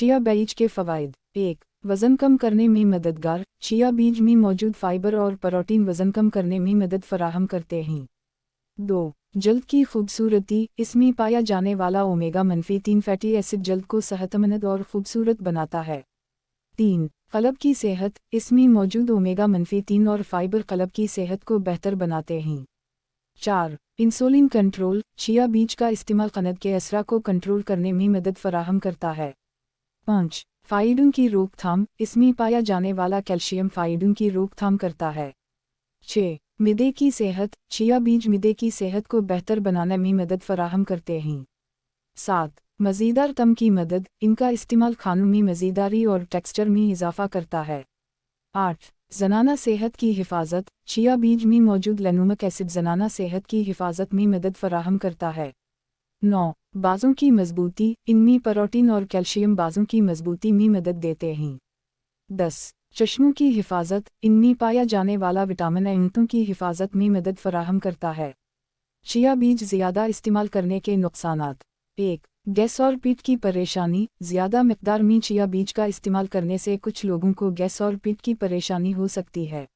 Chia बीज के फ़वाइद। 1. वज़न कम करने में मददगार। चिया बीज में मौजूद फाइबर और प्रोटीन वज़न कम करने में मदद फराहम करते हैं। 2. जल्द की खूबसूरती। इसमें पाया जाने वाला ओमेगा-3 फैटी एसिड जल्द को सेहतमंद और खूबसूरत बनाता है। 3. क़ल्ब की सेहत। इसमें मौजूद ओमेगा-3 और फाइबर क़ल्ब की सेहत को बेहतर बनाते हैं। 4. Insulin control. चिया बीज का इस्तेमाल क़ंद के असरा को कंट्रोल करने में मदद फराहम करता है। 5. फ़ाइडों की रोकथाम। इसमें पाया जाने वाला कैल्शियम फ़ाइडों की रोकथाम करता है। 6. मिदे की सेहत। चिया बीज मिदे की सेहत को बेहतर बनाने में मदद फराहम करते हैं। 7. मज़ीदार तम की मदद। इनका इस्तेमाल खानों में मज़ीदारी और टेक्सचर में इजाफ़ा करता है। 8. ज़नाना सेहत की हिफाजत। चिया बीज में मौजूद लेनुमिक एसिड ज़नाना सेहत की हिफाजत में मदद फराहम करता है। 9. बाज़ों की मजबूती। इनमें प्रोटीन और कैल्शियम बाज़ों की मजबूती में मदद देते हैं। 10. चश्मों की हिफाजत। इनमें पाया जाने वाला विटामिन आंतों की हिफाजत में मदद फराहम करता है। चिया बीज ज़्यादा इस्तेमाल करने के नुकसानात। 1. गैस और पेट की परेशानी। ज़्यादा मिक़दार में चिया बीज का इस्तेमाल करने से कुछ लोगों को गैस और पेट की परेशानी हो सकती है।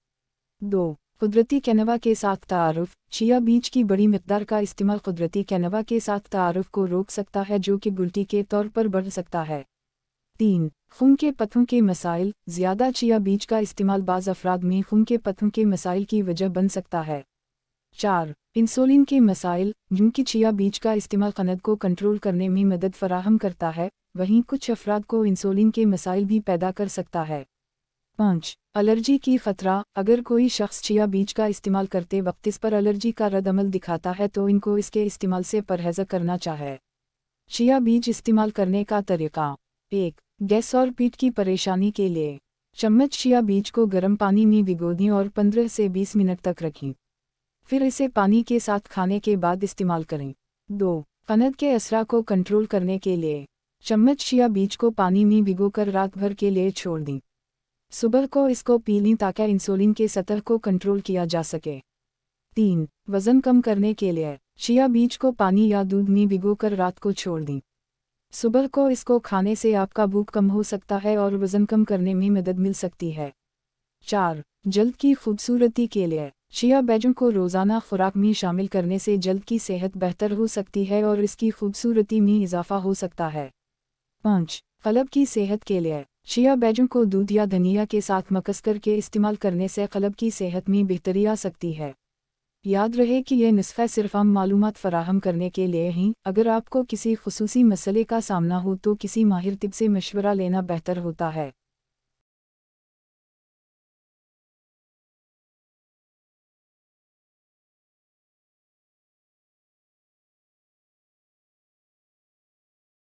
2. कुदरती कैनवा के साथ तारुफ। चिया बीज की बड़ी मिक़दार का इस्तेमाल कुदरती कैनवा के साथ तारुफ को रोक सकता है जो कि गुल्टी के तौर पर बढ़ सकता है। 3. खून के पत्थों के मसाइल। ज़्यादा चिया बीज का इस्तेमाल बाज़ अफराद में खून के पत्थों के मसाइल की वजह बन सकता है। 4. इंसुलिन के मसाइल। क्योंकि चिया बीज का इस्तेमाल क़ंद को कंट्रोल करने में मदद फराहम करता है, वहीं कुछ अफराद को इंसुलिन के मसाइल भी पैदा कर सकता है। 5. एलर्जी की ख़तरा। अगर कोई शख्स चिया बीज का इस्तेमाल करते वक्त इस पर एलर्जी का रद्द-अमल दिखाता है तो इनको इसके इस्तेमाल से परहेज़ करना चाहिए। चिया बीज इस्तेमाल करने का तरीक़ा। 1. गैस और पेट की परेशानी के लिए चम्मच चिया बीज को गर्म पानी में भिगो दें और 15 से 20 मिनट तक रखें। फिर इसे पानी के साथ खाने के बाद इस्तेमाल करें। 2. क़ंद के असरा को कंट्रोल करने के लिए चम्मच चिया बीज को पानी में भिगोकर रात भर के लिए छोड़ दें। सुबह को इसको पी लें ताकि इंसुलिन के सतह को कंट्रोल किया जा सके। 3. वज़न कम करने के लिए चिया बीज को पानी या दूध में भिगोकर रात को छोड़ दें। सुबह को इसको खाने से आपका भूख कम हो सकता है और वज़न कम करने में मदद मिल सकती है। 4. जल्द की खूबसूरती के लिए चिया बीजों को रोज़ाना खुराक में शामिल करने से जल्द की सेहत बेहतर हो सकती है और इसकी खूबसूरती में इजाफ़ा हो सकता है। 5. क़ल्ब की सेहत के लिए चिया बीजों को दूध या धनिया के साथ मिक्स करके इस्तेमाल करने से क़ल्ब की सेहत में बेहतरी आ सकती है। याद रहे कि यह नुस्ख़ा सिर्फ़ आम मालूमात फ़राहम करने के लिए ही। अगर आपको किसी ख़ुसूसी मसले का सामना हो तो किसी माहिर तिब से मशवरा लेना बेहतर होता है।